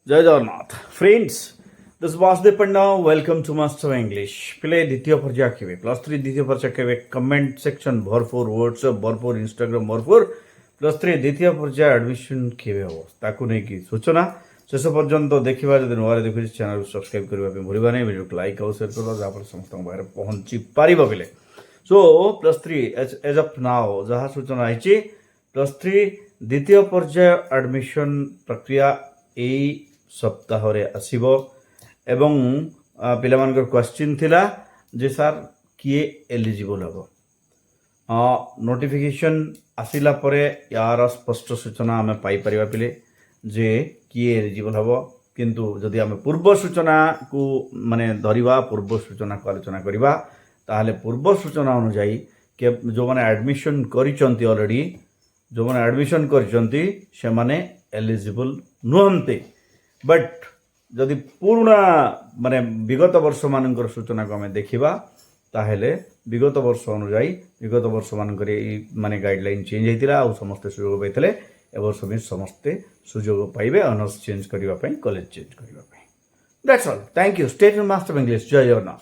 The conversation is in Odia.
Joy Jagannath friends, this Basudev Panda welcome to master English. পিলে দ্বিতীয় পর্যায়ে আঁকিবে +3 দ্বিতীয় পর্যায়ে আঁকিবে কমেন্ট সেকশন ভরপুর, হোয়াটসঅ্যাপ ভরপুর, ইনଷ୍ଟାଗ୍ରାମ ଭରପୁର। +3 ଦ୍ୱିତୀୟ ପର୍ଯ୍ୟାୟ ଆଡ଼ମିସନ୍ କେବେ ହେବ ତାକୁ ନେଇକି ସୂଚନା ଶେଷ ପର୍ଯ୍ୟନ୍ତ ଦେଖିବା। ଯଦି ନୂଆରେ ଦେଖୁଛି ଚ୍ୟାନେଲକୁ ସବସ୍କ୍ରାଇବ୍ କରିବା ପାଇଁ ଭୁଲିବା ନାହିଁ। ଭିଡ଼ିଓକୁ ଲାଇକ୍ ଆଉ ସେୟାର କରିବା ଯାହାଫଳରେ ସମସ୍ତଙ୍କ ପାଖରେ ପହଞ୍ଚି ପାରିବ ପିଲେ। ସୋ +3 ଏଜ୍ ଅଫ୍ ନାଓ ଯାହା ସୂଚନା ହେଇଛି, +3 ଦ୍ୱିତୀୟ ପର୍ଯ୍ୟାୟ ଆଡ଼ମିସନ୍ ପ୍ରକ୍ରିୟା ଏଇ ସପ୍ତାହରେ ଆସିବ। ଏବଂ ପିଲାମାନଙ୍କର କ୍ୱେଶ୍ଚିନ୍ ଥିଲା ଯେ ସାର୍ କିଏ ଏଲିଜିବଲ୍ ହେବ। ନୋଟିଫିକେସନ୍ ଆସିଲା ପରେ ୟାର ସ୍ପଷ୍ଟ ସୂଚନା ଆମେ ପାଇପାରିବା ପିଲେ ଯେ କିଏ ଏଲିଜିବଲ୍ ହେବ। କିନ୍ତୁ ଯଦି ଆମେ ପୂର୍ବ ସୂଚନାକୁ ମାନେ ଧରିବା, ପୂର୍ବ ସୂଚନାକୁ ଆଲୋଚନା କରିବା, ତାହେଲେ ପୂର୍ବ ସୂଚନା ଅନୁଯାୟୀ ଯେଉଁମାନେ ଆଡ଼ମିସନ୍ କରିଛନ୍ତି ଅଲରେଡ଼ି, ଯେଉଁମାନେ ଆଡ଼ମିସନ୍ କରିଛନ୍ତି ସେମାନେ ଏଲିଜିବଲ୍ ନୁହନ୍ତି। ବଟ୍ ଯଦି ପୁରୁଣା ମାନେ ବିଗତ ବର୍ଷମାନଙ୍କର ସୂଚନାକୁ ଆମେ ଦେଖିବା, ତାହେଲେ ବିଗତ ବର୍ଷ ଅନୁଯାୟୀ ବିଗତ ବର୍ଷମାନଙ୍କରେ ଏଇ ମାନେ ଗାଇଡ଼ଲାଇନ୍ ଚେଞ୍ଜ ହେଇଥିଲା ଆଉ ସମସ୍ତେ ସୁଯୋଗ ପାଇଥିଲେ। ଏବର୍ଷ ବି ସମସ୍ତେ ସୁଯୋଗ ପାଇବେ ଅନର୍ସ ଚେଞ୍ଜ କରିବା ପାଇଁ, କଲେଜ ଚେଞ୍ଜ କରିବା ପାଇଁ। That's all. Thank you. Stay tune master English. ଜୟ ଜଗନ୍ନାଥ।